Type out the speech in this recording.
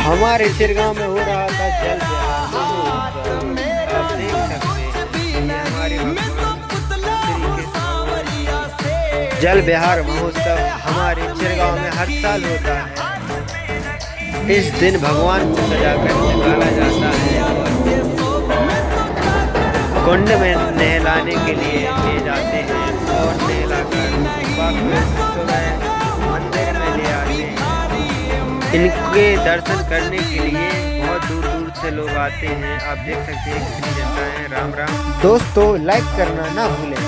हमारे चिरगांव में हो रहा था जल विहार महोत्सव। आप देख सकते हैं ये हमारे जल विहार महोत्सव हमारे चिरगांव में हर साल होता है। इस दिन भगवान को सजाकर निकाला जाता है और कुंड में नहलाने के लिए ले जाते हैं और नहलाकर सुबह मंदिर में ले आते हैं। इनके दर्शन करने के लिए बहुत दूर दूर से लोग आते हैं। आप देख सकते हैं कितनी जनता है। राम राम दोस्तों, लाइक करना ना भूलें।